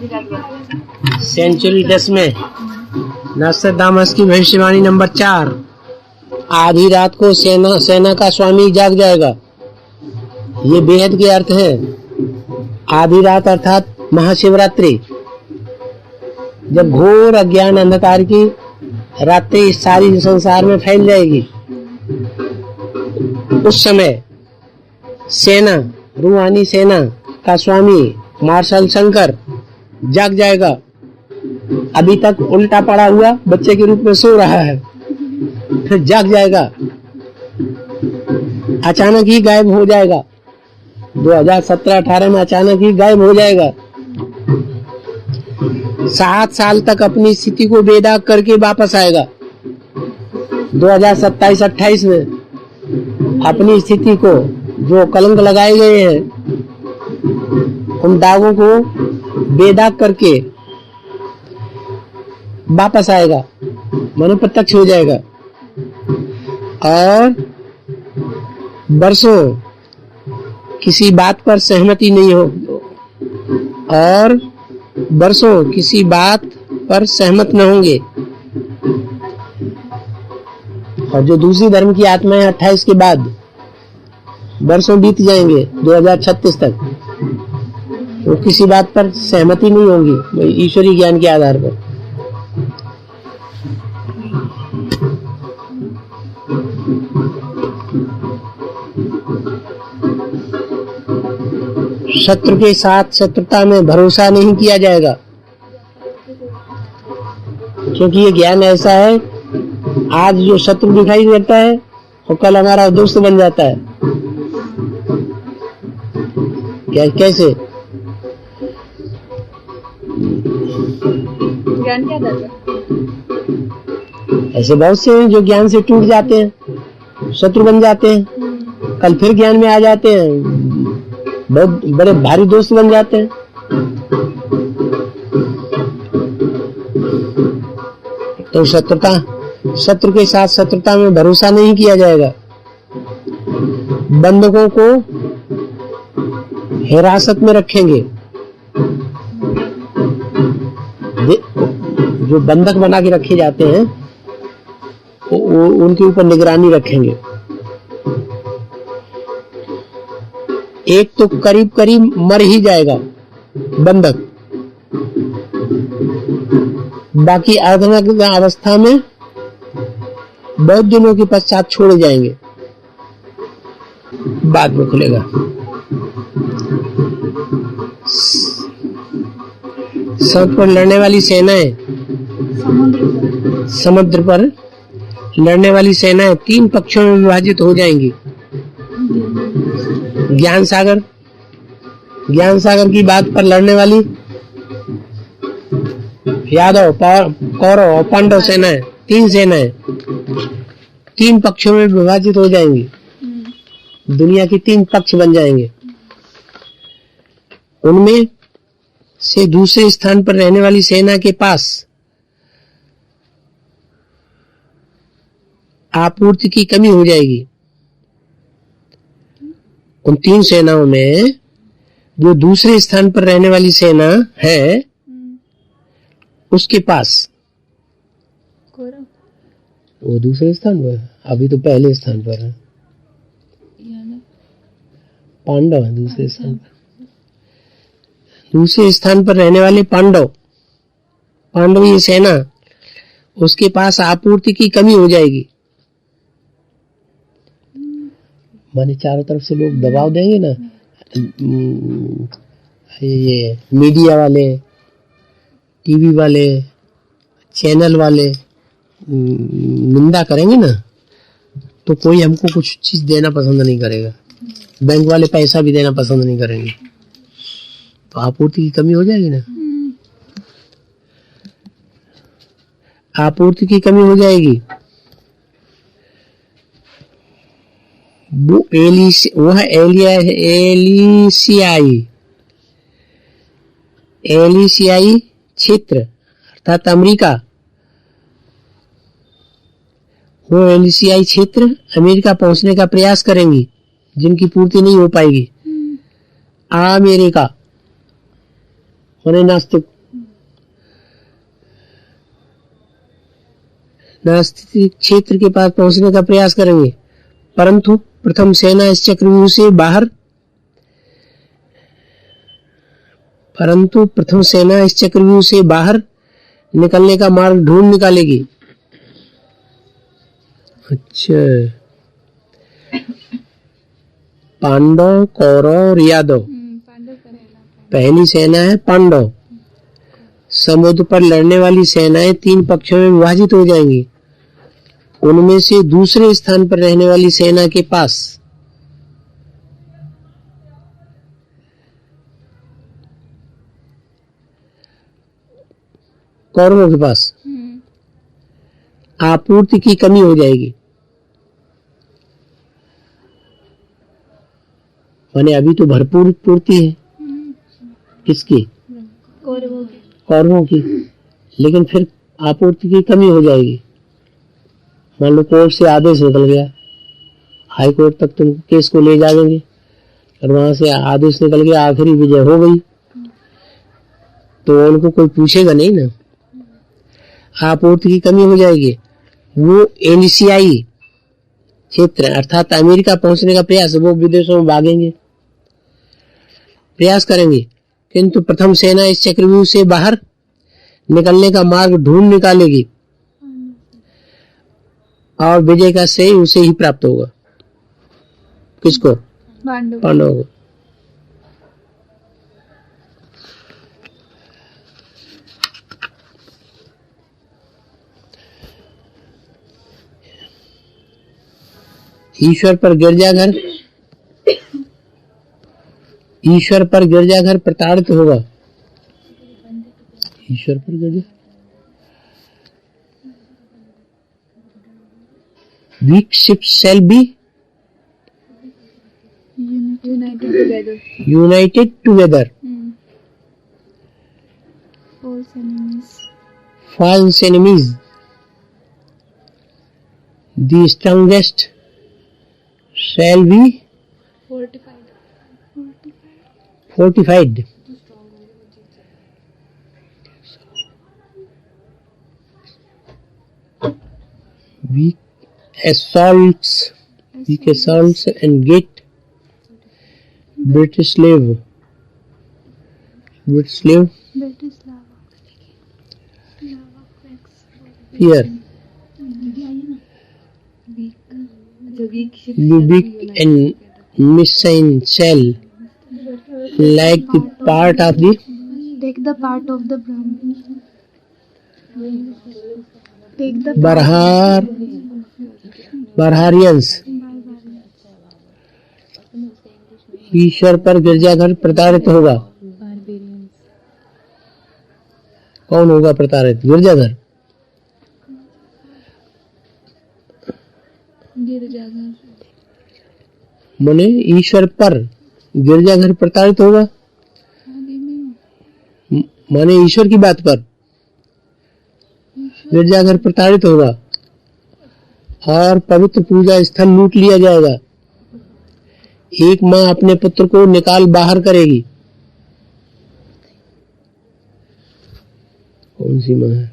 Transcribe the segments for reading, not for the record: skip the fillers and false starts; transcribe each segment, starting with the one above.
Century 10 में Nostradamus की भविष्यवाणी नंबर 4। आधी रात को सेना का स्वामी जाग जाएगा। ये बेहद के अर्थ है। आधी रात अर्थात महाशिवरात्रि, जब घोर अज्ञान अंधकार की रात्रि सारी संसार में फैल जाएगी, उस समय सेना, रूहानी सेना का स्वामी मार्शल शंकर जाग जाएगा। अभी तक उल्टा पड़ा हुआ बच्चे के रूप में सो रहा है, फिर जाग जाएगा, अचानक ही गायब हो जाएगा। 2017-18 में अचानक ही गायब हो जाएगा। 7 साल तक अपनी स्थिति को बेदाग करके वापस आएगा। 2027-28 में अपनी स्थिति को, जो कलंक लगाए गए हैं, उन दागों को बेदाग करके वापस आएगा, मानो प्रत्यक्ष हो जाएगा। और बरसों किसी बात पर सहमति नहीं हो, और बरसों किसी बात पर सहमत न होंगे। और जो दूसरी धर्म की आत्माएं 28 के बाद बरसों बीत जाएंगे 2036 तक, वो किसी बात पर सहमति नहीं होंगी ईश्वरीय ज्ञान के आधार पर। शत्रु के साथ शत्रुता में भरोसा नहीं किया जाएगा, क्योंकि ये ज्ञान ऐसा है, आज जो शत्रु दिखाई देता है वो कल हमारा दोस्त बन जाता है। कैसे? ज्ञान क्या करता है? ऐसे बहुत से हैं जो ज्ञान से टूट जाते हैं, शत्रु बन जाते हैं, कल फिर ज्ञान में आ जाते हैं, बहुत बड़े भारी दोस्त बन जाते हैं। तो शत्रु के साथ शत्रुता में भरोसा नहीं किया जाएगा। बंधकों को हिरासत में रखेंगे, जो बंधक बना के रखे जाते हैं उनके ऊपर निगरानी रखेंगे। एक तो करीब करीब मर ही जाएगा बंधक, बाकी अर्धनग्न अवस्था में बहुत दिनों के पश्चात छोड़े जाएंगे, बाद में खुलेगा। समुद्र पर लड़ने वाली सेनाएं, समुद्र पर लड़ने वाली सेनाएं 3 पक्षों में विभाजित हो जाएंगी। ज्ञान सागर की बात पर लड़ने वाली यादव, कौरव और पांडव सेनाएं, 3 सेनाएं 3 पक्षों में विभाजित हो जाएंगी। दुनिया के 3 पक्ष बन जाएंगे। उनमें से दूसरे स्थान पर रहने वाली सेना के पास आपूर्ति की कमी हो जाएगी। उन 3 सेनाओं में जो दूसरे स्थान पर रहने वाली सेना है, उसके पास, वो दूसरे स्थान पर, अभी तो पहले स्थान पर है, पांडव है दूसरे स्थान पर। दूसरे स्थान पर रहने वाले पांडवीय सेना, उसके पास आपूर्ति की कमी हो जाएगी। माने चारों तरफ से लोग दबाव देंगे ना, ये मीडिया वाले, टीवी वाले, चैनल वाले निंदा करेंगे ना, तो कोई हमको कुछ चीज देना पसंद नहीं करेगा। बैंक वाले पैसा भी देना पसंद नहीं करेंगे, तो आपूर्ति की कमी हो जाएगी ना। आपूर्ति की कमी हो जाएगी। वह एलिसियाई क्षेत्र अर्थात अमेरिका, वो एलिसियाई क्षेत्र अमेरिका पहुंचने का प्रयास करेंगी, जिनकी पूर्ति नहीं हो पाएगी। अमेरिका होने नास्तिक नास्तिक क्षेत्र के पास पहुंचने का प्रयास करेंगे, परंतु प्रथम सेना इस चक्रव्यूह से बाहर निकलने का मार्ग ढूंढ निकालेगी। अच्छा, पांडव, कौरव और यादव। पहली सेना है पांडव। समुद्र पर लड़ने वाली सेनाएं 3 पक्षों में विभाजित हो जाएंगी। उनमें से दूसरे स्थान पर रहने वाली सेना के पास कौरवों के पास आपूर्ति की कमी हो जाएगी। माने अभी तो भरपूर पूर्ति है। किसकी? कौरवों की। लेकिन फिर आपूर्ति की कमी हो जाएगी। मान लो कोर्ट से आदेश निकल गया, हाई कोर्ट तक तुम केस को ले जाएंगे और वहां से आदेश निकल गया, आखिरी विजय हो गई, तो उनको कोई पूछेगा नहीं ना। आपूर्ति की कमी हो जाएगी। वो एशियाई क्षेत्र अर्थात अमेरिका पहुंचने का प्रयास, वो विदेशों में भागेंगे, प्रयास करेंगे, किंतु प्रथम सेना इस चक्रव्यूह से बाहर निकलने का मार्ग ढूंढ निकालेगी और विजय का श्रेय उसे ही प्राप्त होगा। किसको? पांडवों को। ईश्वर पर गिरजाघर प्रताड़ित होगा। ईश्वर पर गिरजा weak ships shall be united together. False enemies. The strongest shall be fortified. Weak assaults and get British slave fear. Lubic and Missine shall like the part of the take the part of the Brahman. Take the Barharians. ईश्वर पर गिरजाघर प्रताड़ित होगा। कौन होगा प्रताड़ित? गिरजाघर। माने ईश्वर पर गिरजाघर प्रताड़ित होगा, माने ईश्वर की बात पर गिरजाघर प्रताड़ित होगा और पवित्र पूजा स्थल लूट लिया जाएगा। एक माँ अपने पुत्र को निकाल बाहर करेगी। कौन सी माँ है?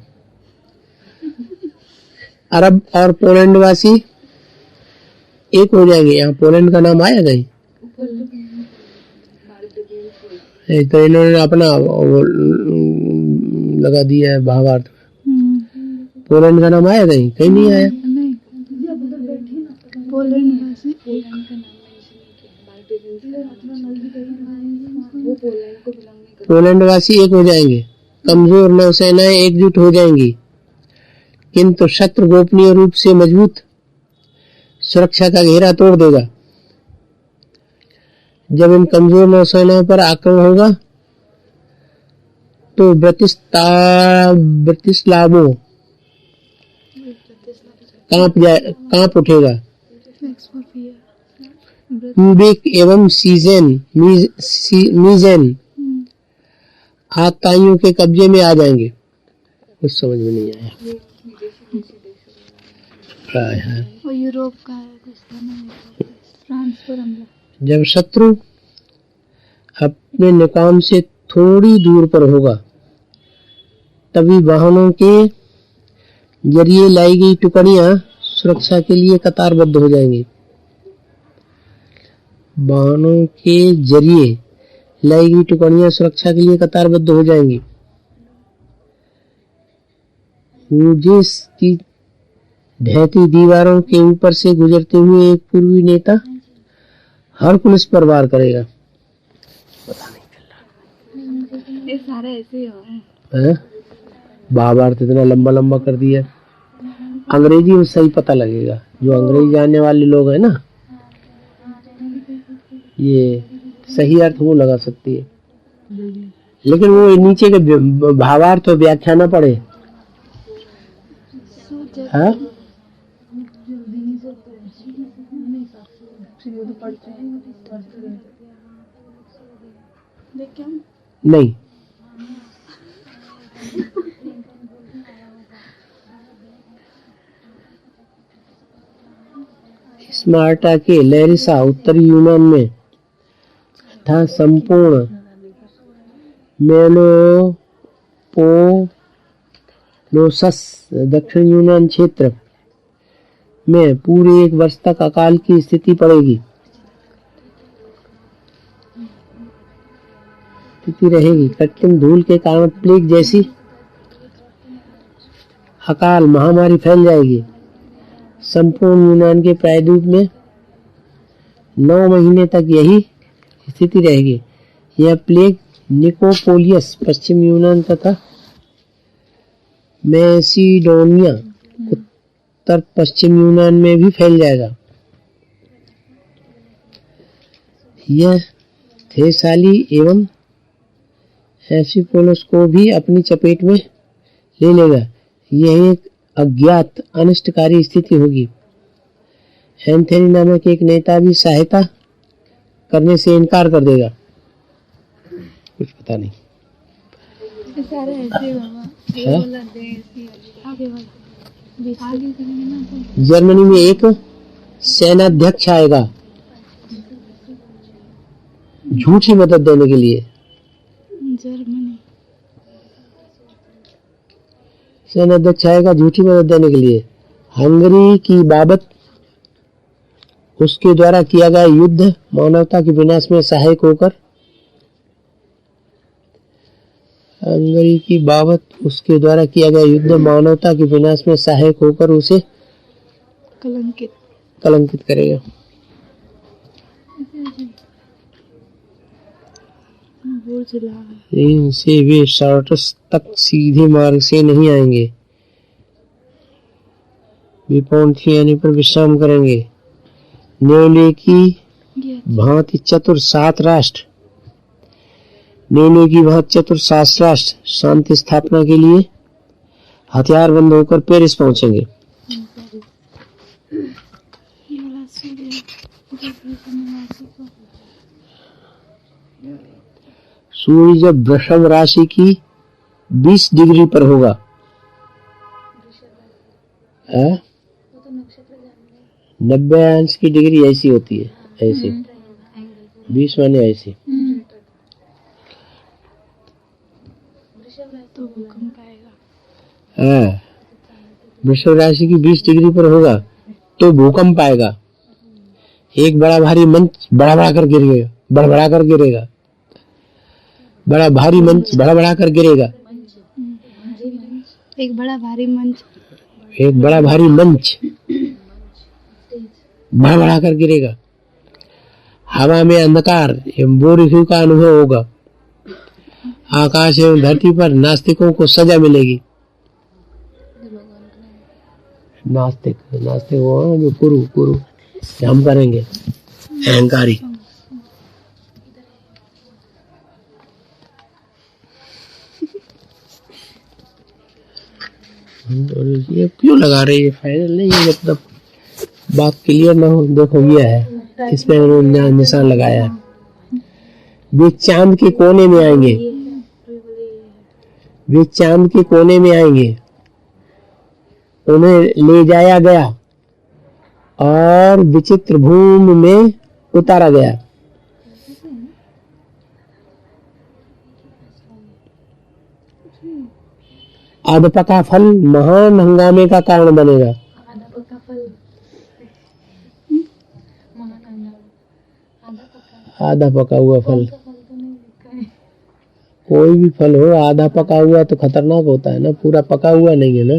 अरब और पोलैंड वासी एक हो जाएंगे। यहाँ पोलैंड का नाम आया नहीं, तो इन्होंने अपना लगा दिया है भावार्थ में। पोलैंड का नाम आया नहीं, कहीं नहीं आया। पोलैंड वासी एक हो जाएंगे। कमजोर नौसेनाएं एकजुट हो जाएंगी, किंतु शत्रु गोपनीय रूप से मजबूत सुरक्षा का घेरा तोड़ देगा। जब इन कमजोर नौसेनाओं पर आक्रमण होगा तो ब्रिटिशलावो कांप उठेगा। क्यूबेक एवं मीजेन आताइयों के कब्जे में आ जाएंगे। कुछ समझ में नहीं आया। वो यूरोप का है, फ्रांस पर हमला। जब शत्रु अपने निकाम से थोड़ी दूर पर होगा तभी वाहनों के जरिए लाई गई टिप्पणियां सुरक्षा के लिए कतारबद्ध हो जाएंगी। वाहनों के जरिए लाई गई टिप्पणियां सुरक्षा के लिए कतारबद्ध हो जाएंगी। ह्यूजेस की ढहती दीवारों के ऊपर से गुजरते हुए एक पूर्वी नेता हरकुलिस पर वार करेगा। ये सारे ऐसे ही हो रहे हैं। महाभारत इतना लंबा लंबा कर दिया। अंग्रेजी में सही पता लगेगा, जो अंग्रेजी जानने वाले लोग हैं ना, ये सही अर्थ वो लगा सकती है, लेकिन वो नीचे के भावार्थ और व्याख्या ना पढ़े। हाँ? नहीं, स्मार्टा के लैरिसा उत्तरी यूनान में तथा संपूर्ण मेलोपोलोसस दक्षिण यूनान क्षेत्र में पूरे 1 वर्ष तक अकाल की स्थिति रहेगी। कृत्रिम धूल के कारण प्लेग जैसी अकाल महामारी फैल जाएगी। संपूर्ण यूनान के प्रायद्वीप में 9 महीने तक यही स्थिति रहेगी। यह प्लेग निकोपोलियस पश्चिम यूनान तथा मैसिडोनिया उत्तर पश्चिम यूनान में भी फैल जाएगा। यह थेसाली एवं एसिपोलिस को भी अपनी चपेट में ले लेगा। यह एक अज्ञात अनिष्टकारी स्थिति होगी। एंथनी नामक एक नेता भी सहायता करने से इनकार कर देगा। कुछ पता नहीं। सारे ऐसे जर्मनी में एक सेनाध्यक्ष आएगा झूठी मदद देने के लिए। जर्मनी सेनाध्यक्ष आएगा झूठी मदद देने के लिए। हंगरी की बाबत उसके द्वारा किया गया युद्ध मानवता के विनाश में सहायक होकर उसे कलंकित करेगा। इनसे वे सार्टस तक सीधे मार्ग से नहीं आएंगे। वे पौंथी आने पर विश्राम करेंगे। नेवले की भांति चतुर 7 राष्ट्र शांति स्थापना के लिए हथियार बंद होकर पेरिस पहुंचेंगे। सूर्य जब वृषभ राशि की 20 डिग्री पर होगा, 90 अंश की डिग्री ऐसी होती है, ऐसी 20 माने ऐसी, तो भूकंप आएगा। वृषभ राशि की 20 डिग्री पर होगा तो भूकंप आएगा। एक बड़ा भारी मंच बड़ा कर गिरेगा, बड़ा भारी मंच बड़ा कर गिरेगा। एक बड़ा भारी मंच बड़ा कर गिरेगा। हवा में अंधकार एवं बोरिखी का अनुभव होगा। आकाश एवं धरती पर नास्तिकों को सजा मिलेगी। नास्तिक वो जो कुरु हम करेंगे, अहंकारी। ये क्यों लगा रहे हैं? फाइनल नहीं है, जब तक बात क्लियर ना हो। देखो ये है, इसमें उन्होंने निशान लगाया है। वे चांद के कोने में आएंगे। उन्हें ले जाया गया और विचित्र भूमि में उतारा गया। आधा पका फल महान हंगामे का कारण बनेगा। आधा पका फल महान हंगामा। आधा पका आधा पका हुआ फल, फल तो नहीं लिखा है। कोई भी फल हो आधा पका हुआ तो खतरनाक होता है ना, पूरा पका हुआ नहीं है ना।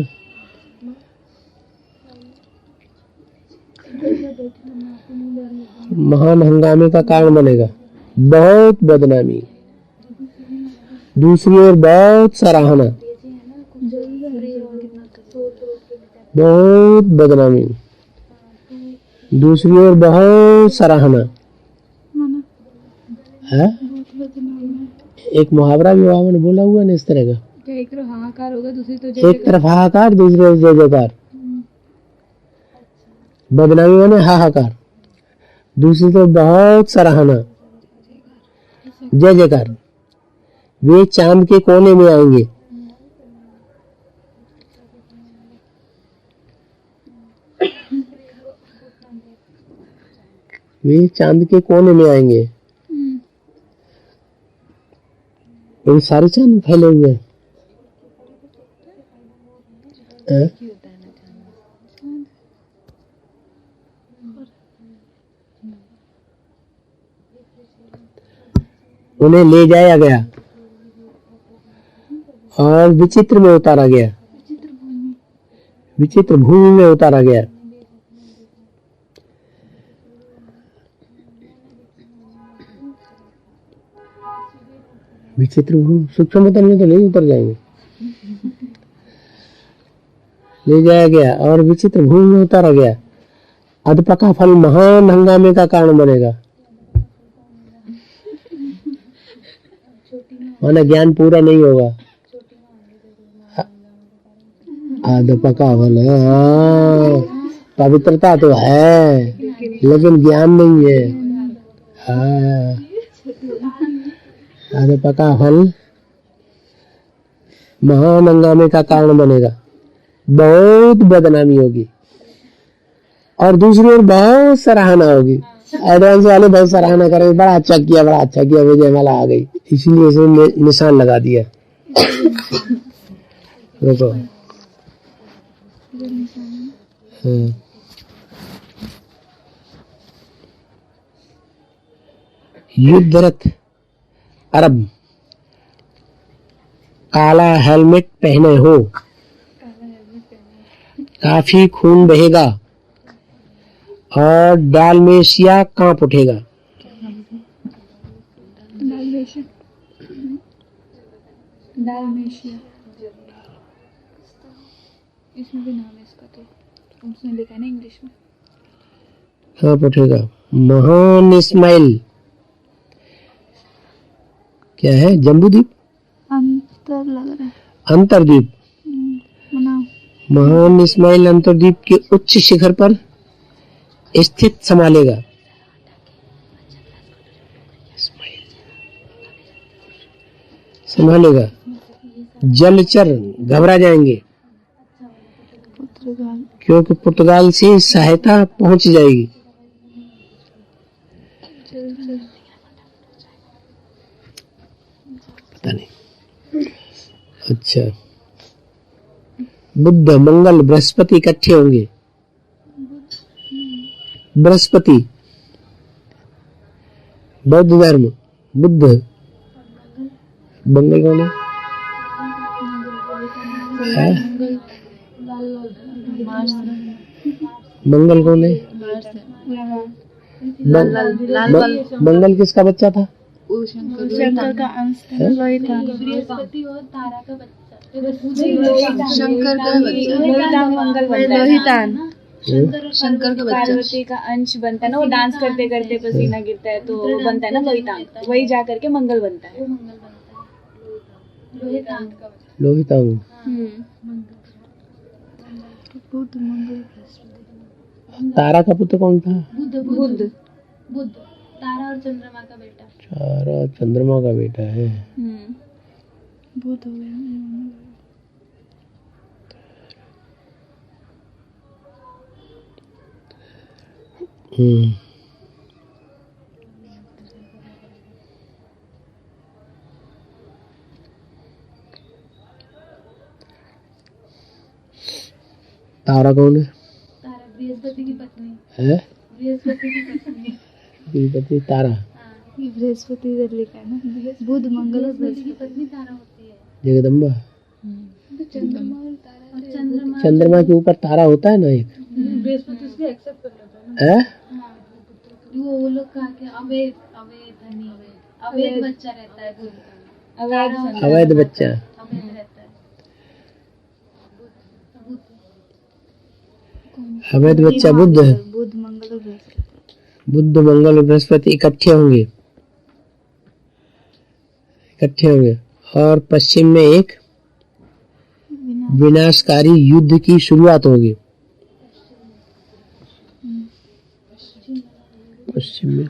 महान हंगामे का कारण बनेगा, बहुत बदनामी, दूसरी ओर बहुत सराहना, बहुत बदनामी, दूसरी ओर बहुत सराहना है। एक मुहावरा भी बाबा ने बोला हुआ ना इस तरह का, एक तरफ हाहाकार होगा, दूसरी तो एक तरफ हाहाकार दूसरी तरफ जय जयकार। बदनामी माने हाहाकार, दूसरी तरफ बहुत सराहना, जय जयकार। वे चांद के कोने में आएंगे, वे चांद के कोने में आएंगे। ये सारे चांद फैले हुए हैं। उन्हें ले जाया गया और विचित्र में उतारा गया, विचित्र भूमि में उतारा गया। विचित्र भूमि सूक्ष्म मतन में तो नहीं उतर जाएंगे। ले जाया गया और विचित्र भूमि में उतारा गया। अधपका फल महान हंगामे का कारण बनेगा, माना ज्ञान पूरा नहीं होगा। अधपका फल है, हाँ, पवित्रता तो है लेकिन ज्ञान नहीं है। हाँ, अधपका फल महान हंगामे का कारण बनेगा, बहुत बदनामी होगी और दूसरी ओर बहुत सराहना होगी। एडवांस वाले बहुत सराहना करेंगे, बड़ा अच्छा किया, बड़ा अच्छा किया, विजयमाला आ गई, इसीलिए इसने निशान लगा दिया। देखो युद्धरत अरब काला हेलमेट पहने हो, काफी खून बहेगा और डालमेशिया कांप उठेगा। डालमेशिया इसमें भी नाम है इसका, तो उसने लिखा है ना इंग्लिश में। कांप उठेगा। महान इस्माइल क्या है? जम्बूद्वीप, अंतर लग रहा है, अंतरद्वीप। महान इस्माइल अंतरद्वीप के उच्च शिखर पर स्थित संभालेगा। संभालेगा। जलचर घबरा जाएंगे क्योंकि पुर्तगाल से सहायता पहुंच जाएगी। पता नहीं। अच्छा, बुद्ध मंगल बृहस्पति इकट्ठे होंगे। बृहस्पति बौद्ध धर्म, बुद्ध, मंगल कौन है? मंगल कौन है? मंगल किसका बच्चा था? शंकर का अंश था, बृहस्पति और तारा का बच्चा। शंकर का बच्चा मंगल बनता है ना, शंकर का बच्चा पार्वती का अंश बनता है ना, वो डांस करते करते पसीना गिरता है तो वो बनता है ना लोहितांग, वही जा करके मंगल बनता है। लोहितांग। तारा का पुत्र कौन था? बुध। तारा और चंद्रमा का बेटा। तारा चंद्रमा का बेटा है। बुध हो गया। तारा कौन है? तारा बृहस्पति की पत्नी है बृहस्पति की पत्नी बृहस्पति तारा। ये बृहस्पति इधर लिखा है ना, बुध मंगल और बृहस्पति की पत्नी तारा होती है। जगदम्बा। चंद्रमा और तारा, चंद्रमा के ऊपर तारा होता है ना एक। बृहस्पति उसको एक्सेप्ट कर लेता है ना। वो लोग कहा कि अवैध बच्चा रहता है, अवैध बच्चा अवैध रहता है। अवैध बच्चा बुध है। बुध मंगल और बृहस्पति, बुध मंगल और बृहस्पति इकट्ठे होंगे और पश्चिम में एक विनाशकारी युद्ध की शुरुआत होगी। पश्चिम में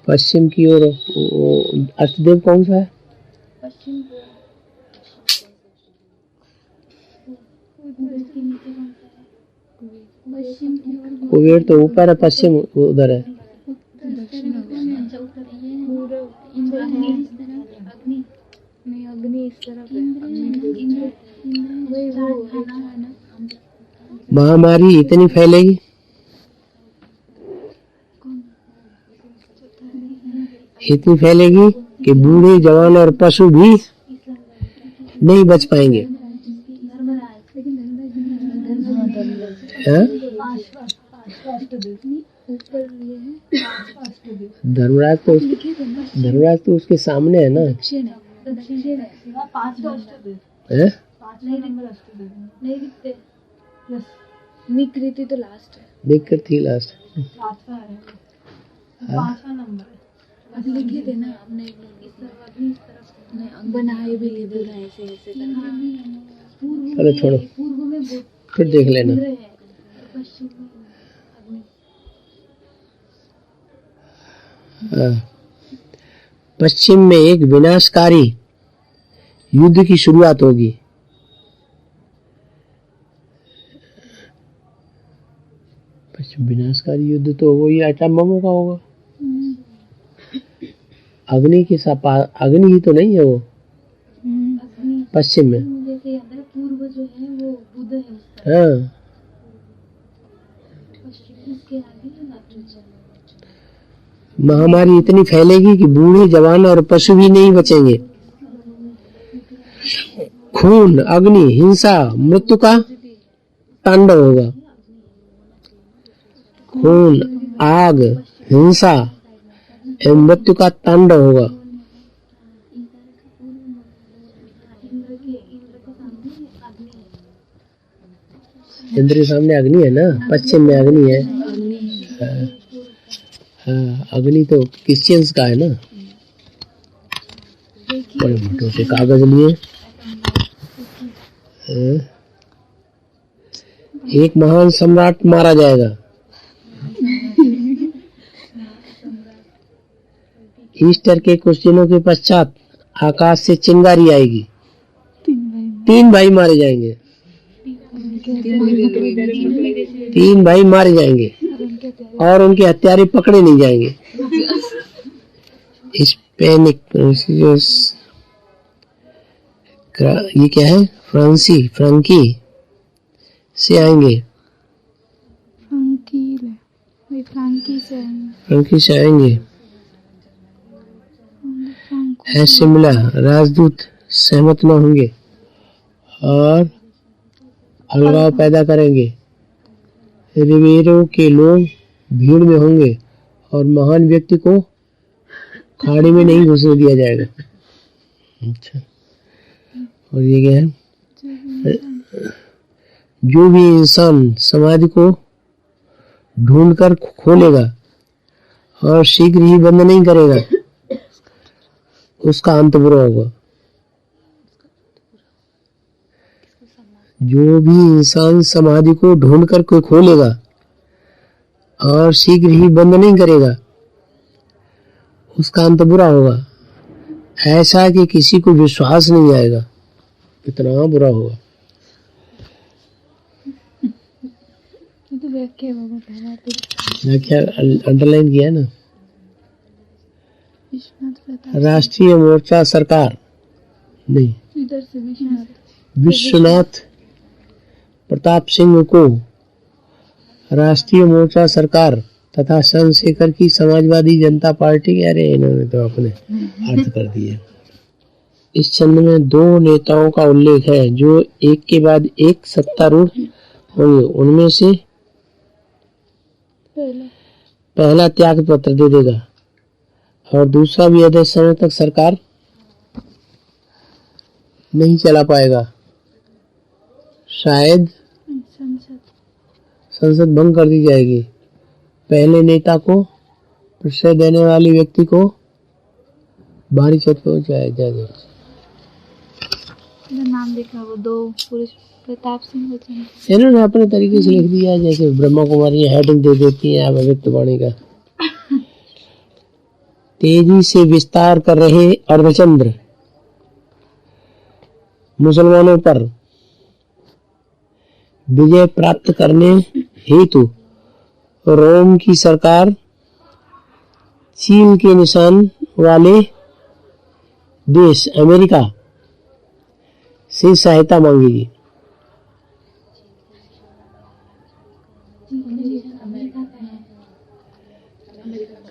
पश्चिम की ओर अष्टदेव कौन सा है? कुबेर तो ऊपर है, पश्चिम उधर है। अग्नि इस तरफ है। महामारी इतनी फैलेगी कि बूढ़े जवान और पशु भी नहीं बच पाएंगे। धर्मराज तो उसके सामने है ना। निकृति तो लास्ट है। निकृति लास्ट लिखे थे ना आपने, बनाए भी ले पूरा ऐसे ऐसे। चलो छोड़ो, फिर देख लेना। पश्चिम में एक विनाशकारी युद्ध की शुरुआत होगी। पश्चिम विनाशकारी युद्ध तो वही एटम बमों का होगा। अग्नि ही तो नहीं है वो। पश्चिम में पूर्व जो है वो बुध है। हाँ, महामारी इतनी फैलेगी कि बूढ़े जवान और पशु भी नहीं बचेंगे। खून, अग्नि, हिंसा, मृत्यु का तांडव होगा। खून, आग, हिंसा एवं मृत्यु का तांडव होगा। इंद्र के सामने अग्नि है ना, पश्चिम में अग्नि है। हाँ, अग्नि तो क्रिश्चियंस का है ना। बड़े मोटे से कागज लिए एक महान सम्राट मारा जाएगा। ईस्टर के कुछ दिनों के पश्चात आकाश से चिंगारी आएगी। 3 भाई मारे जाएंगे। 3 भाई मारे जाएंगे और उनके हत्यारे पकड़े नहीं जाएंगे। हिस्पैनिक ये क्या है? फ्रांकी से आएंगे। फ्रांकी से आएंगे। ऐसे मिला राजदूत सहमत न होंगे और अलगाव पैदा करेंगे। रिबेरो के लोग भीड़ में होंगे और महान व्यक्ति को खाड़ी में नहीं घुसने दिया जाएगा। अच्छा, और ये क्या है? जो भी इंसान समाधि को ढूंढकर खोलेगा और शीघ्र ही बंद नहीं करेगा, उसका अंत बुरा होगा। जो भी इंसान समाधि को ढूंढकर कोई खोलेगा और शीघ्र ही बंद नहीं करेगा, उसका अंत बुरा होगा। ऐसा कि किसी को विश्वास नहीं आएगा, इतना बुरा होगा। तो व्याख्या अंडरलाइन किया है ना। राष्ट्रीय मोर्चा सरकार नहीं, इधर से विश्वनाथ विश्वनाथ प्रताप सिंह को राष्ट्रीय मोर्चा सरकार तथा चंद्रशेखर की समाजवादी जनता पार्टी, अरे इन्होंने तो अपने अर्थ कर दिए। इस छंद में 2 नेताओं का उल्लेख है जो एक के बाद एक सत्तारूढ़ होंगे। उनमें से पहला त्याग पत्र दे देगा और दूसरा भी अधिक समय तक सरकार नहीं चला पाएगा। शायद संसद भंग कर दी जाएगी। पहले नेता को प्रश्रय देने वाले व्यक्ति को भारी चोट पहुंचाया जाएगा। नाम देखा वो 2 पुरुष प्रताप सिंह बच्चन, इन्होंने अपने तरीके से लिख दिया है, जैसे ब्रह्मा कुमारी हेडिंग दे देती है अभिव्यक्तवाणी का। तेजी से विस्तार कर रहे अर्धचंद्र मुसलमानों पर विजय प्राप्त करने हेतु रोम की सरकार चीन के निशान वाले देश अमेरिका से सहायता मांगेगी।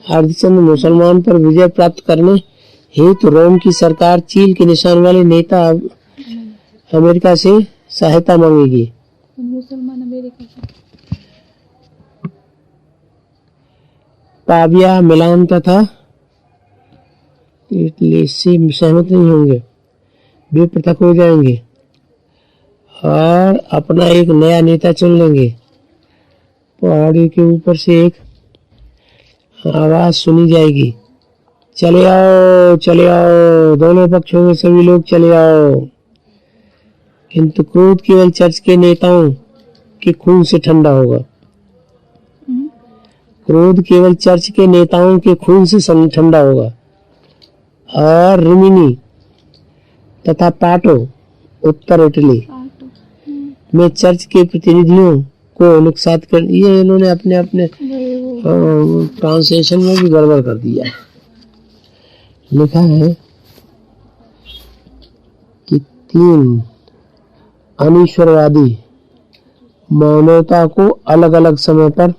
अर्धचंद्र मुसलमान पर विजय प्राप्त करने हेतु रोम की सरकार चीन के निशान वाले नेता अमेरिका से सहायता मांगेगी। मुसलमान अमेरिका से पाविया मिलान तथा इटली से सहमत नहीं होंगे, वे पृथक हो जाएंगे और अपना एक नया नेता चुन लेंगे। पहाड़ी के ऊपर से एक आवाज सुनी जाएगी, चले आओ, दोनों पक्षों में सभी लोग चले आओ। किंतु क्रोध केवल चर्च के नेताओं के खून से ठंडा होगा। क्रोध केवल चर्च के नेताओं के खून से ठंडा होगा और रिमिनी तथा पाटो उत्तर इटली में चर्च के प्रतिनिधियों को नुकसान कर, ये इन्होंने अपने ट्रांसलेशन में भी गड़बड़ कर दिया है। लिखा है कि 3 अनीश्वरवादी मानवता को अलग अलग समय पर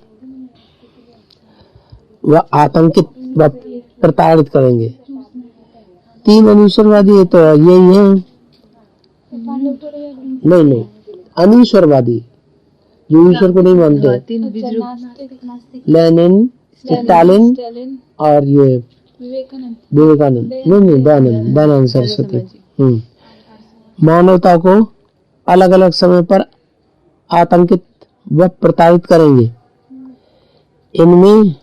वह आतंकित व प्रताड़ित करेंगे। 3 अनीश्वरवादी है तो यही है, नहीं अनीश्वरवादी जो ईश्वर को नहीं मानते, लेनिन, स्टालिन और ये विवेकानंद, नहीं दयानंद सरस्वती। मानवता को अलग अलग समय पर आतंकित व प्रताड़ित करेंगे। इनमें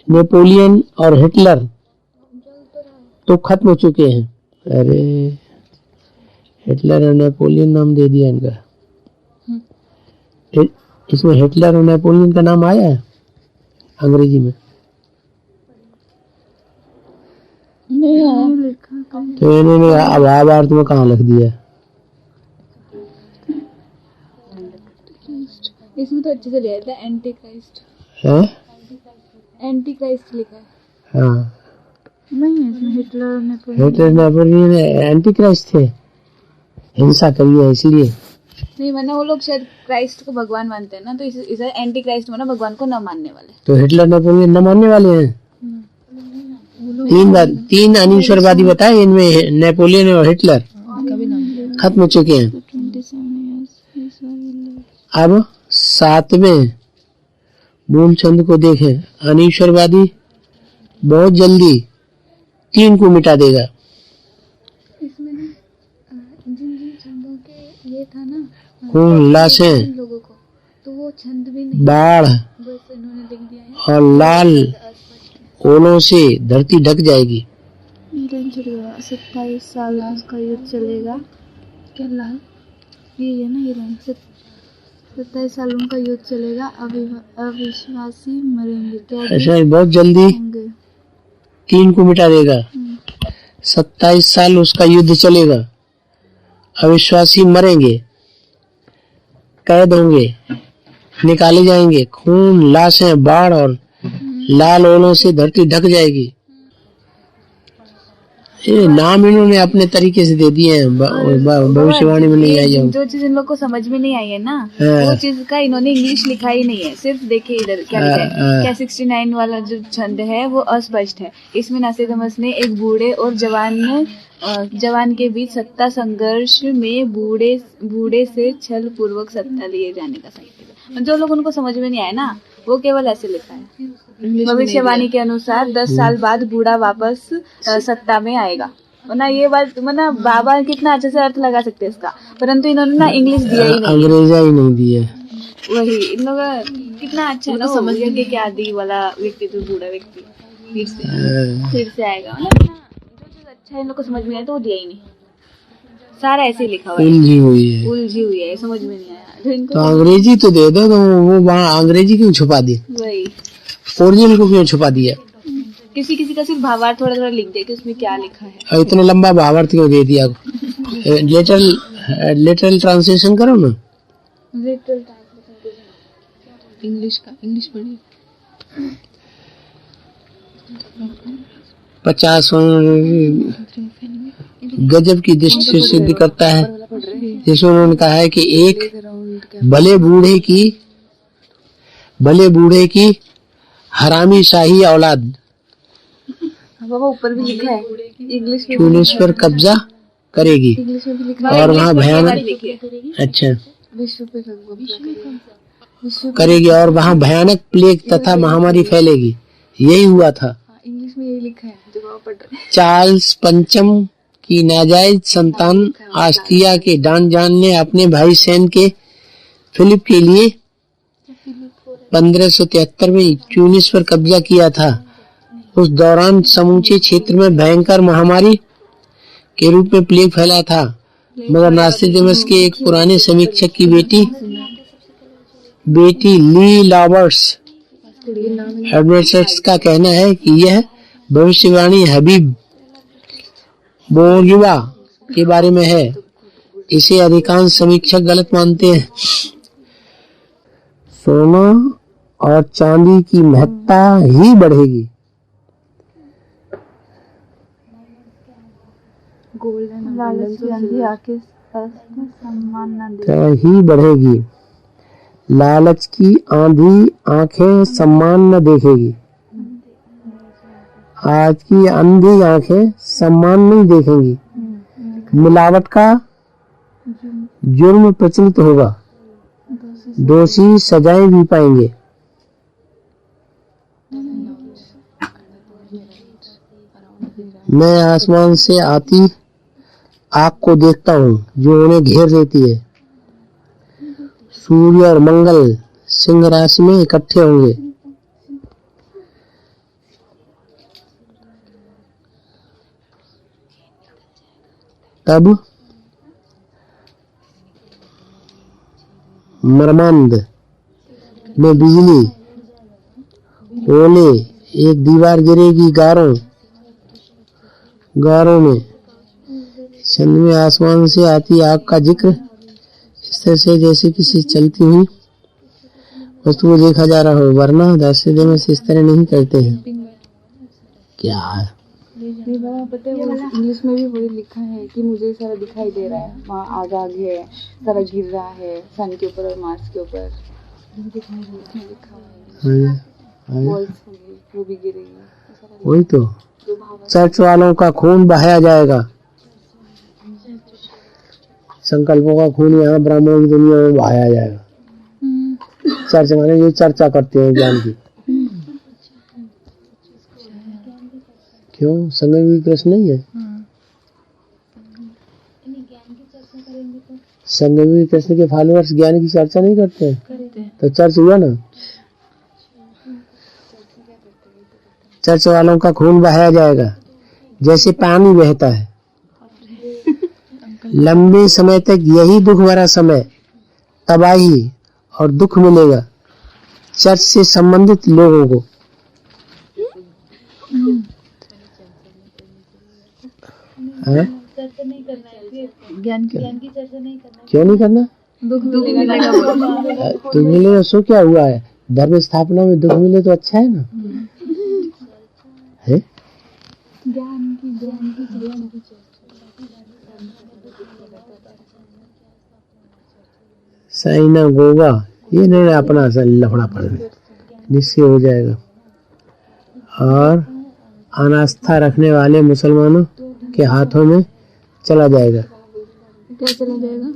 नेपोलियन और हिटलर तो खत्म हो चुके हैं। अरे हिटलर और नेपोलियन नाम दे दिया इनका। इसमें हिटलर और नेपोलियन का नाम आया है अंग्रेजी में? नहीं आया। तो इन्होंने भावार्थ में कहाँ लिख दिया? इसमें तो अच्छे से लिखा था एंटी क्राइस्ट है, एंटी क्राइस्ट लिखा है। हाँ नहीं है इसमें हिटलर नेपोलियन एंटी क्राइस्ट थे, हिंसा करी है इसलिए। नहीं वरना वो लोग शायद क्राइस्ट को भगवान मानते हैं ना, तो इसे एंटी क्राइस्ट माना भगवान को न मानने वाले। तो हिटलर नेपोलियन न मानने वाले हैं। 3 अनीश्वरवादी बताए, इनमें नेपोलियन और हिटलर खत्म हो चुके हैं। अब 7वें मूल छंद को देखें। अनीश्वरवादी बहुत जल्दी 3 को मिटा देगा। इसमें जिन छंदों के ये था ना खून, लाशें, लोगों को, तो वो छंद भी नहीं, बाढ़ बस इन्होंने लिख दिया है। और लाल ओलों से धरती ढक जाएगी। 27 साल उसका युद्ध चलेगा। क्या लाल ये है ना, ये लाइन 27 साल उनका युद्ध चलेगा, अविश्वासी मरेंगे। क्या ऐसा बहुत जल्दी 3 को मिटा देगा। 27 साल उसका युद्ध चलेगा, अविश्वासी मरेंगे, कैद होंगे, निकाले जाएंगे, खून, लाशें, बाढ़ और लाल ओलों से धरती ढक जाएगी। ये नाम इन्होंने अपने तरीके से दे दिए हैं, भविष्यवाणी में नहीं आई है। जो चीज इन लोग को समझ में नहीं आई है ना, वो चीज का इन्होंने इंग्लिश लिखा ही नहीं है। सिर्फ देखिए इधर क्या लिखा है, क्या 69 वाला जो छंद है वो अस्पष्ट है। इसमें नास्तिकमस ने एक बूढ़े और जवान के बीच सत्ता संघर्ष में बूढ़े से छल पूर्वक सत्ता लिए जाने का संकेत। जो लोग उनको समझ में नहीं आए ना, वो केवल ऐसे लिखा है। भविष्यवाणी के अनुसार 10 साल बाद बूढ़ा वापस सत्ता में आएगा। ना ये बात मतलब बाबा कितना अच्छे से अर्थ लगा सकते हैं इसका, परंतु इन्होंने ना इंग्लिश दिया ही नहीं, अंग्रेजा ही नहीं दिया। वही इन लोग कितना अच्छा है ना, समझ गए कि आदि वाला व्यक्ति तो बूढ़ा व्यक्ति फिर से आएगा। मतलब जो चीज अच्छा है इन लोग को समझ में आया तो वो दिया ही नहीं, सारा ऐसे ही लिखा हुआ है, उलझी हुई है, समझ में नहीं आया। तो अंग्रेजी तो दे दो, तो वो वहाँ अंग्रेजी क्यों छुपा दी? वही ओरिजिनल को क्यों छुपा दिया? किसी का सिर्फ भावार्थ थोड़ा थोड़ा लिख दे कि उसमें क्या लिखा है। और इतना लंबा भावार्थ क्यों दे दिया? लिटरल ट्रांसलेशन करो ना। लिटरल इंग्लिश पढ़िए। 50 गजब की दृष्टि से सिद्ध करता है, जिसमें उन्होंने कहा है कि एक भले बूढ़े की हरामी शाही औलाद ऊपर भी लिखा है इंग्लिश में, ट्यूनिस पर कब्जा करेगी और वहाँ भयानक करेगी और वहाँ भयानक प्लेग तथा महामारी फैलेगी। यही हुआ था। इंग्लिश में यही लिखा है जो आप पढ़ रहे हैं। चार्ल्स पंचम की नाजायज संतान आस्ट्रिया के डॉन ने अपने भाई सेन के फिलिप के लिए 1573 में ट्यूनिस पर कब्जा किया था। उस दौरान समूचे क्षेत्र में भयंकर महामारी के रूप में प्लेग फैला था, मगर नास्तिकमस के एक पुराने समीक्षक की बेटी ली लॉबर्ट्स एडवर्ड्स का कहना है कि यह भविष्यवाणी हबीब बोर्गिवा के बारे में है। इसे अधिकांश समीक्षक गलत मानते हैं। सोना और चांदी की महत्ता ही बढ़ेगी। ही बढ़ेगी। लालच की आंधी आंखें सम्मान न देखेगी। आज की अंधी आंखें सम्मान नहीं देखेंगी। मिलावट का जुर्म प्रचलित होगा, दोषी सजाएं भी पाएंगे। मैं आसमान से आती आग को देखता हूँ जो उन्हें घेर लेती है। सूर्य और मंगल सिंह राशि में इकट्ठे होंगे। तब मरमंद में बिजली, ओले, एक दीवार गिरेगी गारों में। छंद में आसमान से आती आग का जिक्र इस तरह से जैसे किसी चलती हुई वस्तु को देखा जा रहा हो, वरना दास्यदेमस इस तरह नहीं करते हैं। क्या है पता है, इंग्लिश में भी वही लिखा है कि मुझे सारा दिखाई दे रहा है, वहाँ आग है, सारा गिर रहा है सन के ऊपर और मार्स के ऊपर लिखा है, वो भी गिरेगी। वही तो चर्च वालों का खून बहाया जाएगा। संकल्पों का खून यहाँ ब्राह्मणों की दुनिया में बहाया जाएगा। चर्च माने ये चर्चा करते हैं ज्ञान की। क्यों संगम कृष्ण नहीं है? संगम कृष्ण के फॉलोअर्स ज्ञान की चर्चा नहीं करते हैं, तो चर्च हुआ ना। चर्च वालों का खून बहाया जाएगा जैसे पानी बहता है। लंबे समय तक यही दुख भरा समय, तबाही और दुख मिलेगा चर्च से संबंधित लोगों को। ज्ञान की चर्चा नहीं करना। क्यों नहीं करना? दुख मिलेगा। दुख मिलेगा सो क्या हुआ है? धर्म स्थापना में दुख मिले तो अच्छा है ना। है ज्ञान की साइनागोगा, ये नहीं अपना लफड़ा पड़े, निश्चय हो जाएगा। और अनास्था रखने वाले मुसलमानों के हाथों में चला जाएगा। क्या चला जाएगा?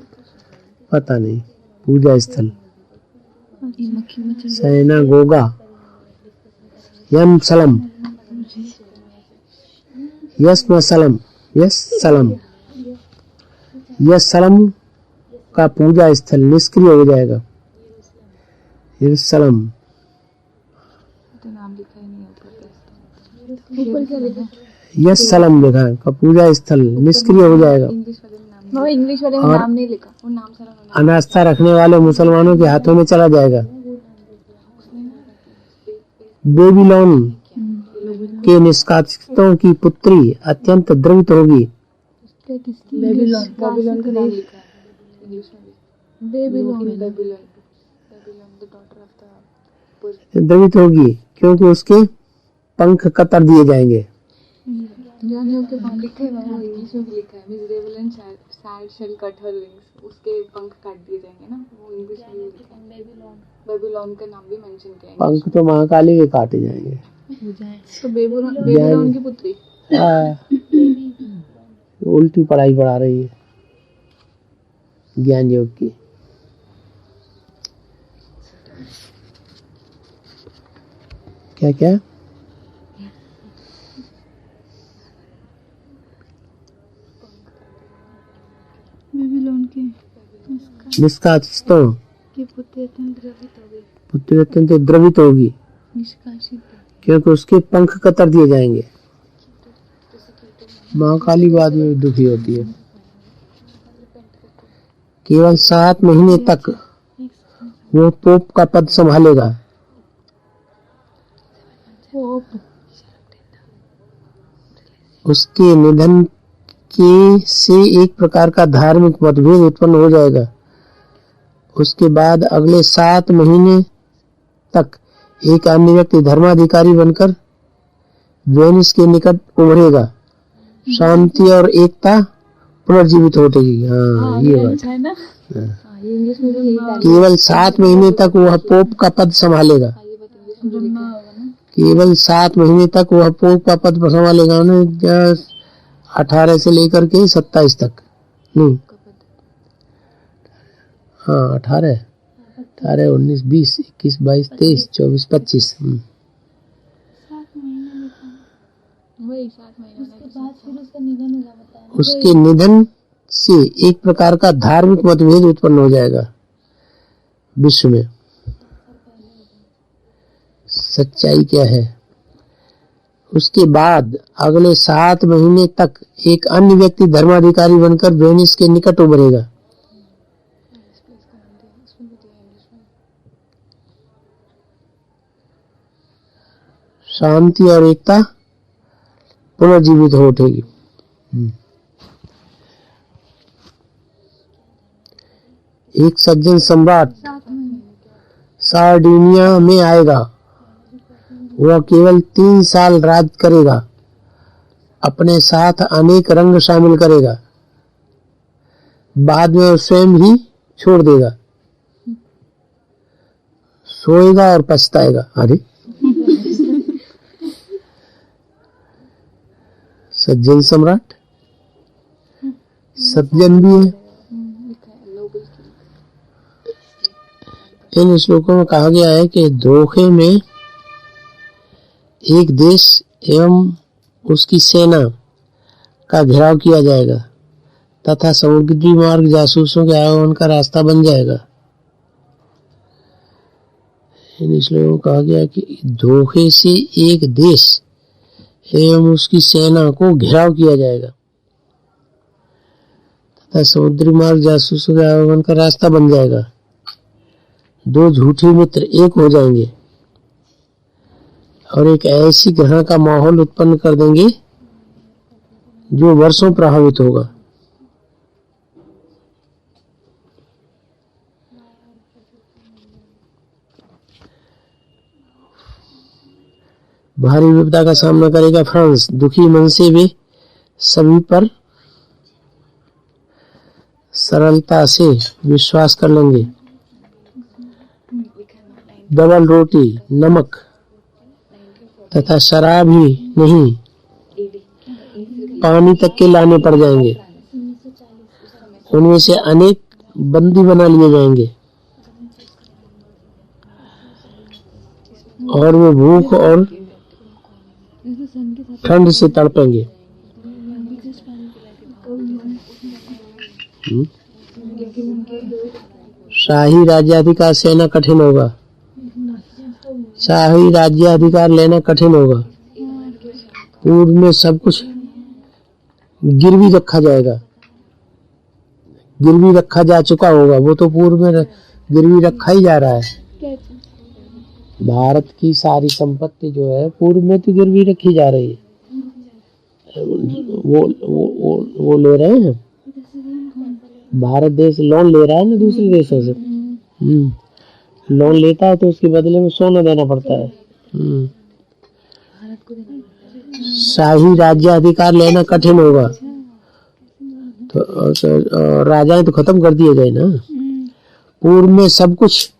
पता नहीं, पूजा स्थल साइनागोगा। यम सलम, यस मसलम, यस सलम, यस सलम का पूजा स्थल निष्क्रिय हो जाएगा। यरूशलेम, यस सलम लिखा है, का पूजा स्थल निष्क्रिय हो जाएगा। वो इंग्लिश वाले में नाम नहीं लिखा, वो नाम सारा अनास्था रखने वाले मुसलमानों के हाथों में चला जाएगा। बेबीलोन के निष्कासितों की पुत्री अत्यंत द्रवित होगी। बेबीलोन का नाम लिखा है इंग्लिश में। बेबीलोन द्रवित होगी क्योंकि उसके पंख कतर दिए जाएंगे। लिखा है वो इंग्लिश में भी लिखा है, miserable and sad she'll cut her wings, उसके पंख काट दिए जाएंगे ना, वो इंग्लिश में भी लिखा है। बेबीलोन का नाम भी मेंशन किया है। पंख तो महाकाली के काटे जाएंगे। तो बेबीलोन की पुत्री उल्टी पढ़ाई पढ़ा रही है ज्ञान योग की। क्या क्या बेबीलोन की निष्कासितों की पुत्री अत्यंत द्रवित होगी क्योंकि उसके पंख कतर दिए जाएंगे। महाकाली बाद में दुखी होती है। केवल 7 महीने तक वो पोप का पद संभालेगा। उसके निधन के से एक प्रकार का धार्मिक मतभेद उत्पन्न हो जाएगा। उसके बाद अगले 7 महीने तक एक अन्य व्यक्ति धर्माधिकारी बनकर वेनिस के निकट उभरेगा। शांति और एकता पुनर्जीवित होगी। हाँ, ये बात है ना। केवल 7 महीने तक वह पोप का पद संभालेगा। केवल 7 महीने तक वह पोप का पद संभालेगा। 18 से लेकर के 27 तक नहीं, हाँ 18, 19, 20, 21, 22, 23, 24, 25। उसके निधन से एक प्रकार का धार्मिक मतभेद उत्पन्न हो जाएगा विश्व में। सच्चाई क्या है? उसके बाद अगले 7 महीने तक एक अन्य व्यक्ति धर्माधिकारी बनकर वेनिस के निकट उभरेगा। शांति और एकता पुनर्जीवित हो उठेगी। एक सज्जन सम्राट सार्डिनिया में आएगा। वह केवल 3 साल राज करेगा। अपने साथ अनेक रंग शामिल करेगा। बाद में वह स्वयं ही छोड़ देगा। सोएगा और पछताएगा। अरे सज्जन सम्राट सज्जन भी है। इन श्लोकों में कहा गया है कि धोखे में एक देश एवं उसकी सेना का घेराव किया जाएगा तथा समुद्री मार्ग जासूसों के आगमन का रास्ता बन जाएगा। इन श्लोकों में कहा गया कि धोखे से एक देश एवं उसकी सेना को घेराव किया जाएगा तथा समुद्री मार्ग जासूसों के आगमन का रास्ता बन जाएगा। 2 झूठे मित्र एक हो जाएंगे और एक ऐसी ग्रहण का माहौल उत्पन्न कर देंगे जो वर्षों प्रभावित होगा। भारी विपदा का सामना करेगा फ्रांस। दुखी मन से वे सभी पर सरलता से विश्वास कर लेंगे। डबल रोटी, नमक तथा शराब ही नहीं, पानी तक के लाने पड़ जाएंगे। उनमें से अनेक बंदी बना लिए जाएंगे और वे भूख और ठंड से तड़पेंगे। शाही राज्याधिकार सेना कठिन होगा। शाही राज्याधिकार लेना कठिन होगा। पूर्व में सब कुछ गिरवी रखा जाएगा, गिरवी रखा जा चुका होगा। वो तो पूर्व में गिरवी रखा ही जा रहा है। भारत की सारी संपत्ति जो है पूर्व में तो गिरवी रखी जा रही है। वो ले रहे हैं, भारत देश लोन ले रहा है ना दूसरे देशों से। लोन लेता है तो उसके बदले में सोना देना पड़ता है। शाही राज्याधिकार लेना कठिन होगा। तो राजाएं तो खत्म कर दिए गए ना। पूर्व में सब कुछ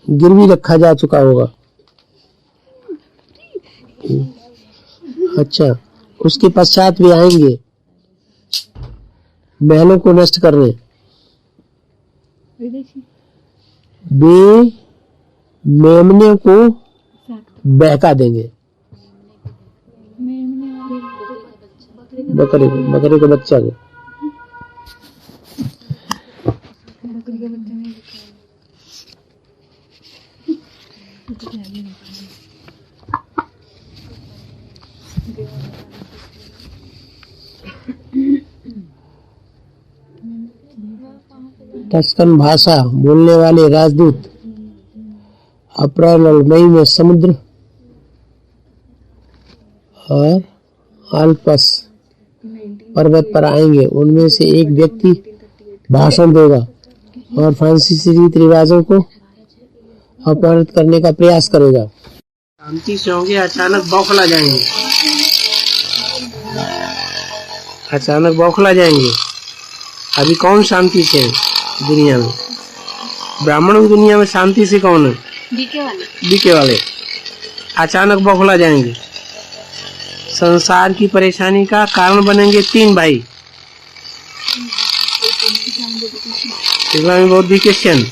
गिरवी रखा जा चुका होगा। अच्छा, उसके पश्चात वे आएंगे महलों को नष्ट करने। वे मेमने को बहका देंगे। बकरे के बच्चा को। टस्कन भाषा बोलने वाले राजदूत अप्रैल और मई में समुद्र और अल्पस पर्वत पर आएंगे। उनमें से एक व्यक्ति भाषण देगा और फ्रांसीसी रीति रिवाजों को अपमानित करने का प्रयास करेगा। शांति से होंगे, अचानक बौखला जाएंगे। अचानक बौखला जाएंगे। अभी कौन शांति से है दुनिया में? ब्राह्मणों की दुनिया में शांति से कौन है? बीके वाले। अचानक बौखला जाएंगे। संसार की परेशानी का कारण बनेंगे 3 भाई, इस्लामी, बौद्ध, क्रिश्चियन।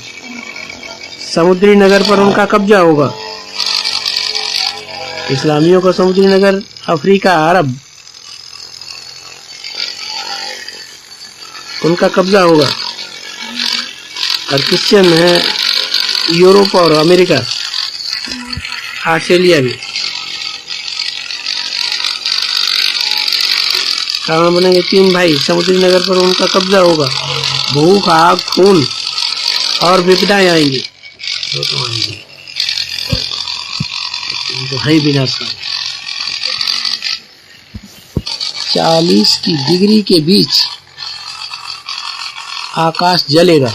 समुद्री नगर पर उनका कब्जा होगा। इस्लामियों का समुद्री नगर अफ्रीका, अरब, उनका कब्जा होगा। और क्रिश्चियन है यूरोप और अमेरिका, ऑस्ट्रेलिया भी। कारण बनेंगे 3 भाई, समुद्री नगर पर उनका कब्जा होगा। भूख, आग, खून और विपदाएं आएंगी। तो है विनाशकारी। 40 की डिग्री के बीच आकाश जलेगा।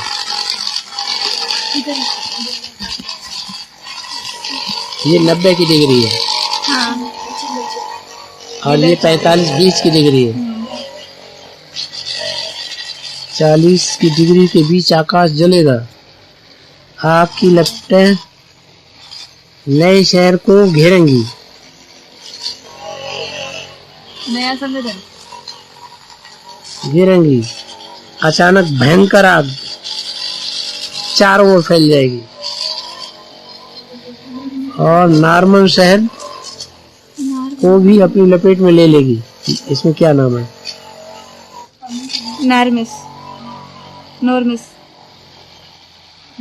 ये 90 की डिग्री है। हाँ। और ये 45-20 की डिग्री है। 40 की डिग्री के बीच आकाश जलेगा। आग की लपटें नए शहर को घेरेंगी। नया संगठन घेरेंगी। अचानक भयंकर आग चारों ओर फैल जाएगी और नार्मन शहर को भी अपनी लपेट में ले लेगी। इसमें क्या नाम है? नॉर्मिस, नॉर्मिस,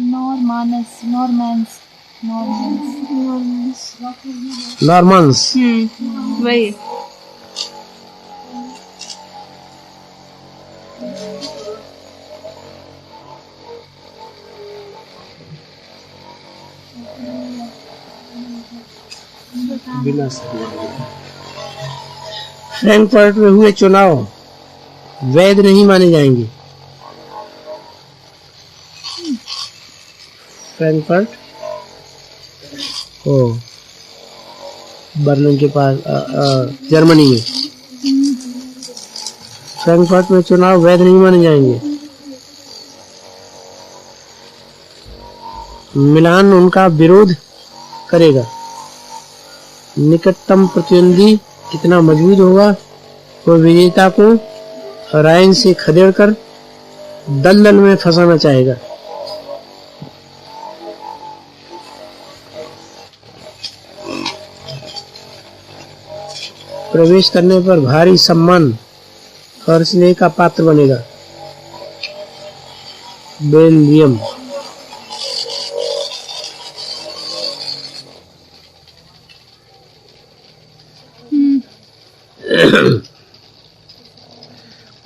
नॉर्मानस, नॉर्मेंस, नॉर्मेंस, नॉर्मन्स। वही। फ्रैंकफर्ट में हुए चुनाव वैध नहीं माने जाएंगे। फ्रैंकफर्ट बर्लिन के पास जर्मनी में। फ्रैंकफर्ट में चुनाव वैध नहीं माने जाएंगे। मिलान उनका विरोध करेगा। निकटतम प्रतिद्वंदी कितना मजबूत होगा, वो विजेता को राइन से खदेड़कर दलदल में फंसाना चाहेगा। प्रवेश करने पर भारी सम्मान और स्नेह का पात्र बनेगा। बेल्जियम।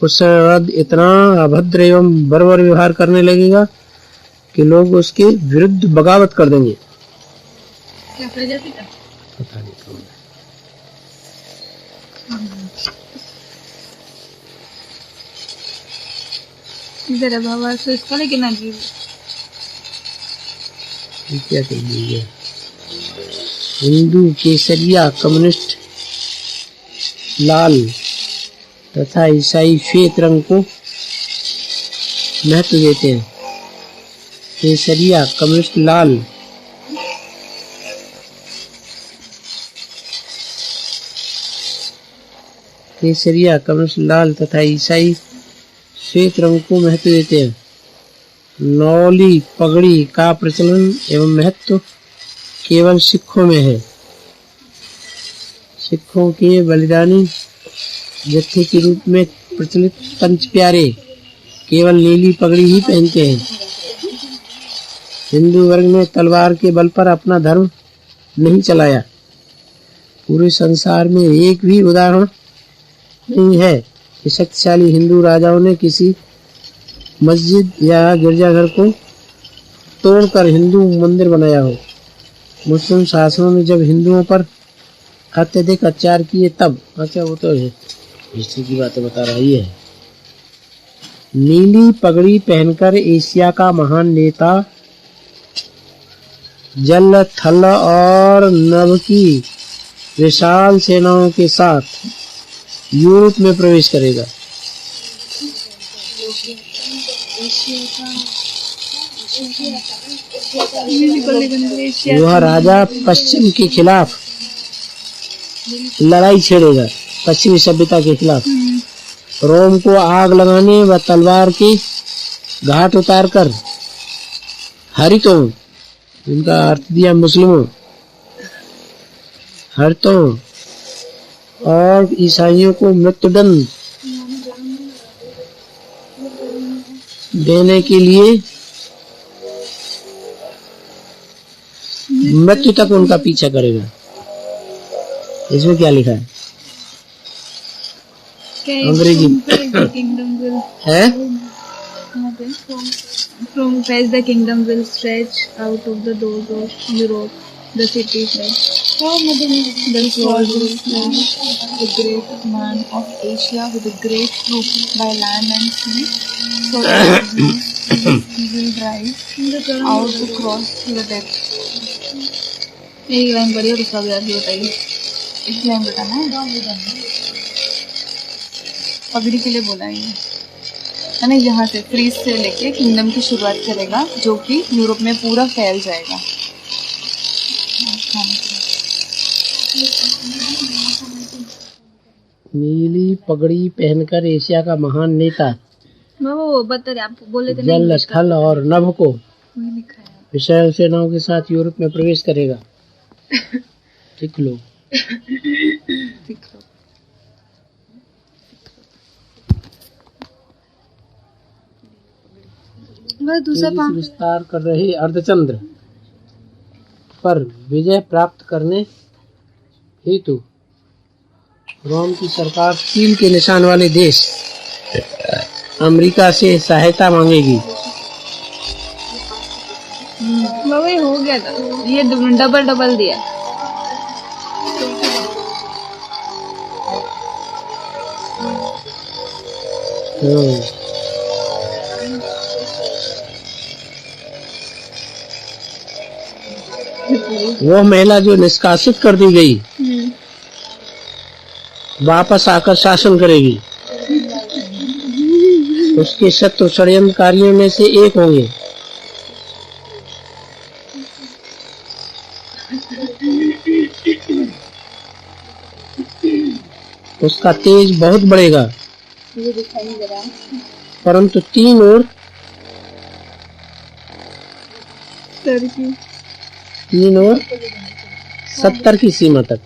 कुछ समय बाद इतना अभद्र एवं बर्बर व्यवहार करने लगेगा कि लोग उसके विरुद्ध बगावत कर देंगे। क्या प्रजापिता? पता नहीं कौन है। इधर है बाबा, तो इसका लेकिन अजीब क्या कहिए, हिंदू केसरिया, कम्युनिस्ट लाल तथा ईसाई श्वेत रंग को महत्व देते हैं। केसरिया, कम्युनिस्ट लाल, केसरिया, कम्युनिस्ट लाल तथा ईसाई श्वेत रंग को महत्व देते हैं। नौली पगड़ी का प्रचलन एवं महत्व केवल सिखों में है। सिखों के बलिदानी जत्थे के रूप में प्रचलित पंच प्यारे केवल नीली पगड़ी ही पहनते हैं। हिंदू वर्ग ने तलवार के बल पर अपना धर्म नहीं चलाया। पूरे संसार में एक भी उदाहरण नहीं है कि शक्तिशाली हिंदू राजाओं ने किसी मस्जिद या गिरजाघर को तोड़कर हिंदू मंदिर बनाया हो। मुस्लिम शासनों ने जब हिंदुओं पर अत्यधिक अत्याचार किए तब, अच्छा वो तो हिस्ट्री की बातें बता रही है। नीली पगड़ी पहनकर एशिया का महान नेता जल, थल और नभ की विशाल सेनाओं के साथ यूरोप में प्रवेश करेगा। वह राजा पश्चिम के खिलाफ लड़ाई छेड़ेगा, पश्चिमी सभ्यता के खिलाफ। रोम को आग लगाने व तलवार के घाट उतारकर हरितों, इनका अर्थ दिया मुस्लिमों, हरितों और ईसाइयों को मृत्युदंड देने के लिए मृत्यु तक उनका पीछा करेगा। इसमें क्या लिखा है? अंग्रेजी है। From whence the kingdom will stretch out of the doors of Europe, the cities like the sword will smash the great man of Asia with a great troop by land and sea, so that he will drive out to cross the depth. एक line बढ़िया, दूसरा भी आगे बताइए। एक line बताना है, पगड़ी के लिए बोला है ना। यहाँ से फ्रीज से लेके किंगडम की शुरुआत करेगा जो कि यूरोप में पूरा फैल जाएगा। नीली पगड़ी पहनकर एशिया का महान नेता वो बता रहे, आप बोले थे जल, थल और नभ को लिखा है, विशाल सेनाओं के साथ यूरोप में प्रवेश करेगा। लिख लो। दूसरा विस्तार कर रहे अर्धचंद्र पर विजय प्राप्त करने हेतु रोम की सरकार कील के निशान वाले देश अमेरिका से सहायता मांगेगी। वही हो गया था, ये डबल डबल दिया। वो महिला जो निष्कासित कर दी गई वापस आकर शासन करेगी। उसके शत्रु षड्यंत्रकारियों में से एक होंगे। उसका तेज बहुत बढ़ेगा, परंतु 3 और 70 की सीमा तक।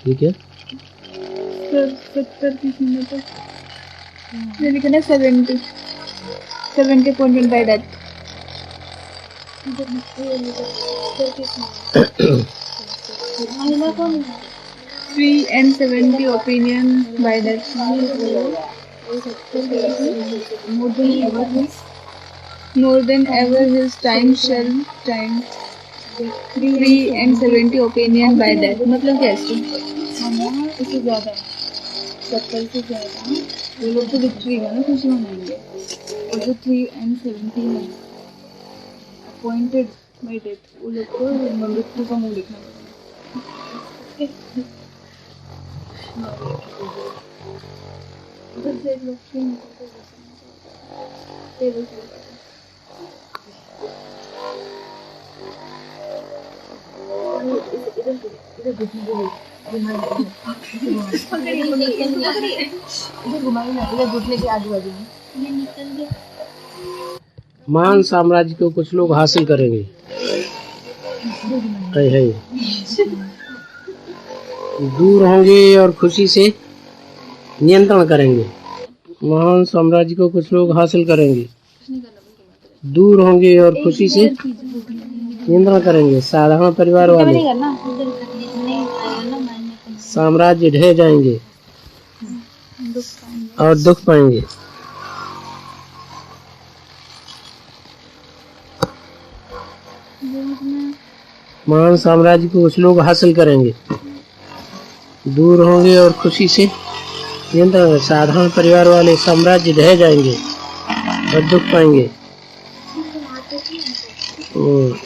ठीक है, 70 की सीमा तक ये लिखा है 70 appointed by death। 3 and 70 opinion by death। More than ever his time shall time। 3 and 70 opinion by death मतलब कैसे? इससे ज़्यादा 70 से ज़्यादा वो लोग तो विक्ट्री है ना, खुशी मनाएंगे। और जो 3 and 70 है अपॉइंटेड बाय डेथ, वो लोग को मृत्यु का मुंह देखना महान साम्राज्य को कुछ लोग हासिल करेंगे। दूर होंगे और खुशी से नियंत्रण करेंगे। महान साम्राज्य को कुछ लोग हासिल करेंगे, दूर होंगे और खुशी से नियंत्रण करेंगे। साधारण परिवार वाले साम्राज्य ढह जाएंगे और दुख पाएंगे। महान साम्राज्य को कुछ लोग हासिल करेंगे, दूर होंगे और खुशी से नियंत्रण। साधारण परिवार वाले साम्राज्य ढह जाएंगे और दुख पाएंगे।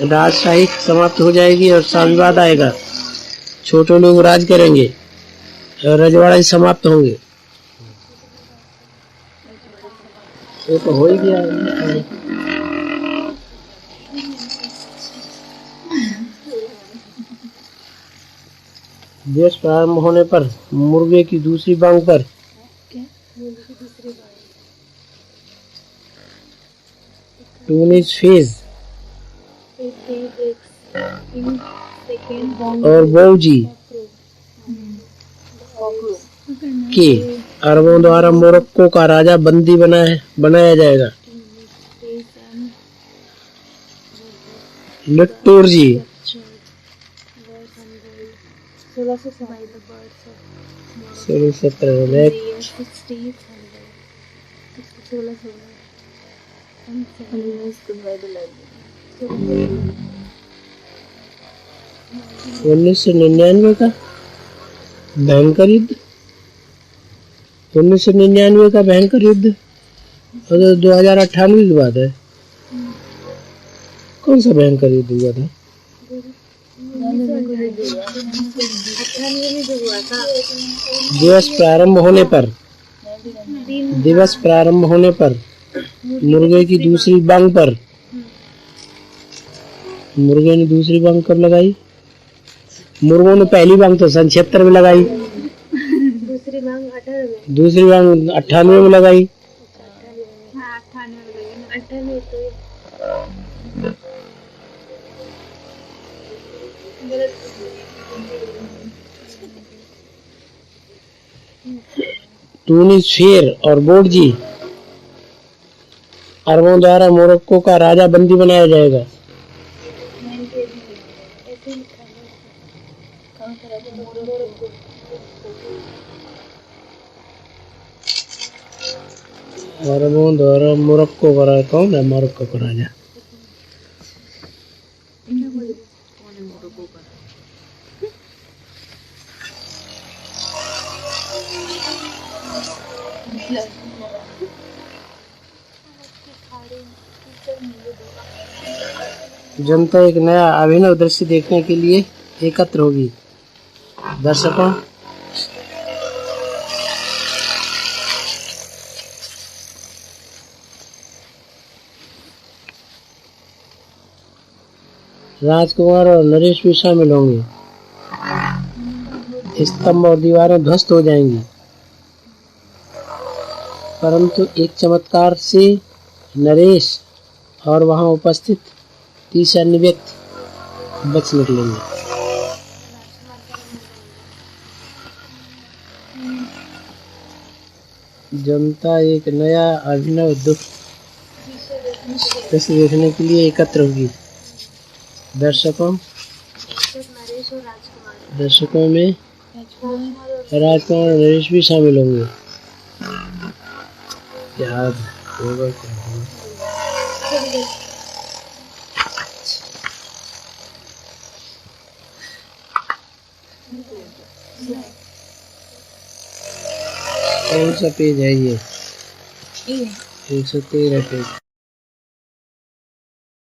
राजशाही समाप्त हो जाएगी और साम्यवाद आएगा। छोटे लोग राज करेंगे और रजवाड़े समाप्त होंगे। ये तो हो ही गया। देश प्रारंभ होने पर मुर्गे की दूसरी बांग पर टूनिस फेज और बौजी के अरबों द्वारा मोरक्को का राजा बंदी बनाया जाएगा। लिट्टूर्जी 1999 का भयंकर युद्ध। 1999 का भयंकर युद्ध और 2098 की बात है। कौन सा भयंकर युद्ध हुआ था? दिवस प्रारंभ होने पर मुर्गे की दूसरी बांग पर। मुर्गे ने दूसरी बांग कब लगाई? मुर्गों ने पहली बांग तो सन 76 में लगाई, दूसरी बांग 98 में लगाई। टूनिस फेर और बोर्जी अरबों द्वारा मोरक्को का राजा बंदी बनाया जाएगा। अरबों द्वारा मोरक्को का राजा कौन है? मोरक्को का राजा जनता एक नया अभिनव दृश्य देखने के लिए एकत्र होगी। दर्शकों, राजकुमार और नरेश भी शामिल होंगे। स्तंभ और दीवारें ध्वस्त हो जाएंगी, परंतु एक चमत्कार से नरेश और वहां उपस्थित 30 अन्य व्यक्ति बच निकलेंगे। जनता एक नया अभिनव दृश्य देखने के लिए एकत्र होगी। दर्शकों में राजकुमार और नरेश भी शामिल होंगे। याद होगा कौन सा पेज है ये? 113 पेज।